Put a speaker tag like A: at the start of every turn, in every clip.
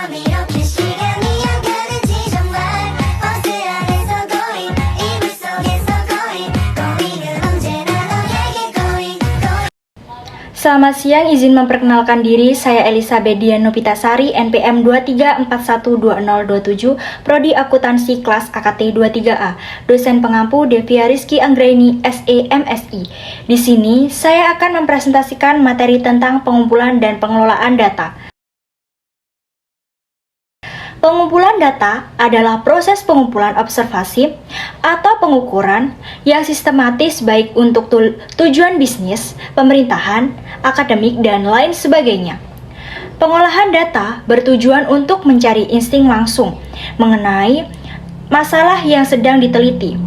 A: 밤이렇게 시간이 안 가는지 정말 버스 안에서 going 이불 속에서 going going 은 언제나 너에게 going going.
B: Selamat siang, izin memperkenalkan diri, saya Elizabeth Dian Nopitasari, NPM 23412027, Prodi Akuntansi kelas AKT 23A, dosen pengampu Devia Rizky Anggraini, SE MSI. Di sini, saya akan mempresentasikan materi tentang pengumpulan dan pengelolaan data. Pengumpulan data adalah proses pengumpulan observasi atau pengukuran yang sistematis baik untuk tujuan bisnis, pemerintahan, akademik, dan lain sebagainya. Pengolahan data bertujuan untuk mencari insting langsung mengenai masalah yang sedang diteliti.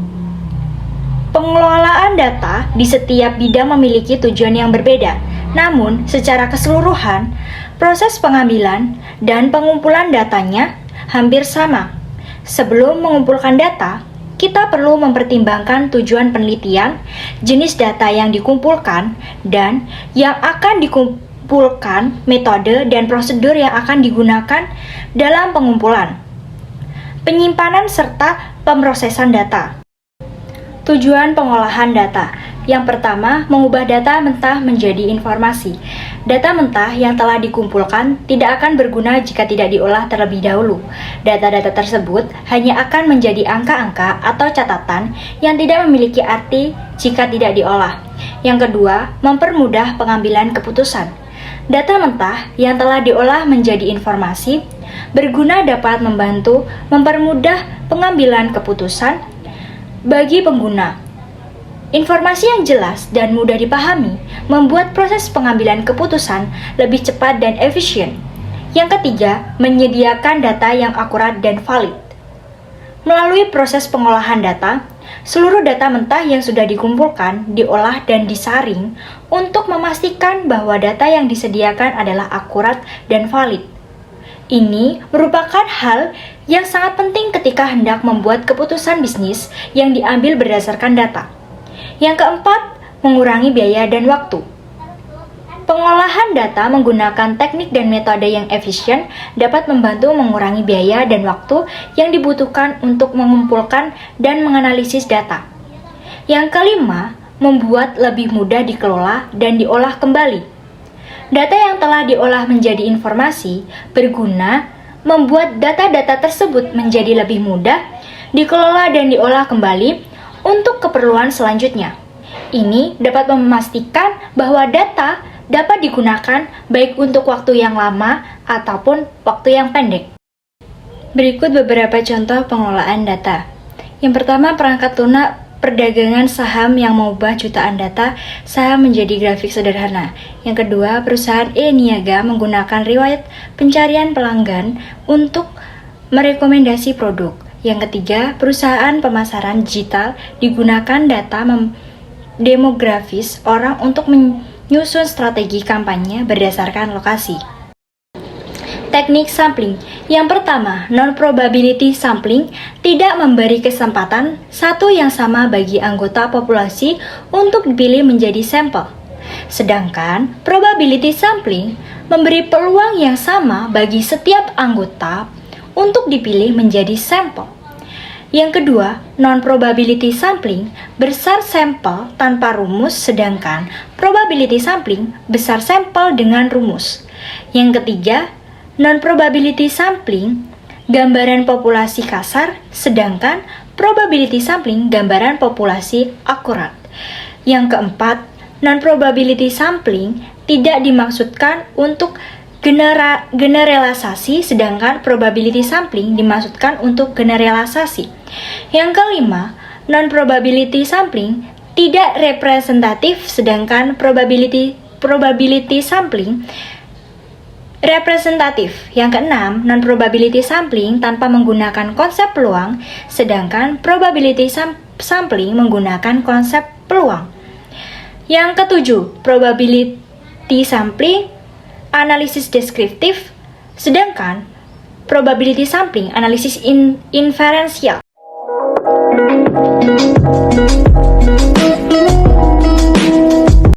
B: Pengelolaan data di setiap bidang memiliki tujuan yang berbeda, namun secara keseluruhan, proses pengambilan dan pengumpulan datanya hampir sama. Sebelum mengumpulkan data, kita perlu mempertimbangkan tujuan penelitian, jenis data yang dikumpulkan, dan yang akan dikumpulkan, metode dan prosedur yang akan digunakan dalam pengumpulan, penyimpanan, serta pemrosesan data. Tujuan pengolahan data. Yang pertama, mengubah data mentah menjadi informasi. Data mentah yang telah dikumpulkan tidak akan berguna jika tidak diolah terlebih dahulu. Data-data tersebut hanya akan menjadi angka-angka atau catatan yang tidak memiliki arti jika tidak diolah. Yang kedua, mempermudah pengambilan keputusan. Data mentah yang telah diolah menjadi informasi berguna dapat membantu mempermudah pengambilan keputusan bagi pengguna. Informasi yang jelas dan mudah dipahami membuat proses pengambilan keputusan lebih cepat dan efisien. Yang ketiga, menyediakan data yang akurat dan valid. Melalui proses pengolahan data, seluruh data mentah yang sudah dikumpulkan, diolah dan disaring untuk memastikan bahwa data yang disediakan adalah akurat dan valid. Ini merupakan hal yang sangat penting ketika hendak membuat keputusan bisnis yang diambil berdasarkan data. Yang keempat, mengurangi biaya dan waktu. Pengolahan data menggunakan teknik dan metode yang efisien dapat membantu mengurangi biaya dan waktu yang dibutuhkan untuk mengumpulkan dan menganalisis data. Yang kelima, membuat lebih mudah dikelola dan diolah kembali. Data yang telah diolah menjadi informasi berguna membuat data-data tersebut menjadi lebih mudah dikelola dan diolah kembali untuk keperluan selanjutnya. Ini dapat memastikan bahwa data dapat digunakan baik untuk waktu yang lama ataupun waktu yang pendek. Berikut beberapa contoh pengelolaan data. Yang pertama, perangkat lunak perdagangan saham yang mengubah jutaan data saham menjadi grafik sederhana. Yang kedua, perusahaan e-niaga menggunakan riwayat pencarian pelanggan untuk merekomendasi produk. Yang ketiga, perusahaan pemasaran digital digunakan data demografis orang untuk menyusun strategi kampanye berdasarkan lokasi. Teknik sampling. Yang pertama, non-probability sampling tidak memberi kesempatan satu yang sama bagi anggota populasi untuk dipilih menjadi sampel. Sedangkan probability sampling memberi peluang yang sama bagi setiap anggota untuk dipilih menjadi sampel. Yang kedua, non-probability sampling besar sampel tanpa rumus, sedangkan probability sampling besar sampel dengan rumus. Yang ketiga, non-probability sampling gambaran populasi kasar, sedangkan probability sampling gambaran populasi akurat. Yang keempat, non-probability sampling tidak dimaksudkan untuk generalisasi, sedangkan probability sampling dimaksudkan untuk generalisasi. Yang kelima, non-probability sampling tidak representatif, sedangkan probability sampling representatif. Yang keenam, non-probability sampling tanpa menggunakan konsep peluang, sedangkan probability sampling menggunakan konsep peluang. Yang ketujuh, probability sampling analisis deskriptif, sedangkan probability sampling analisis inferensial.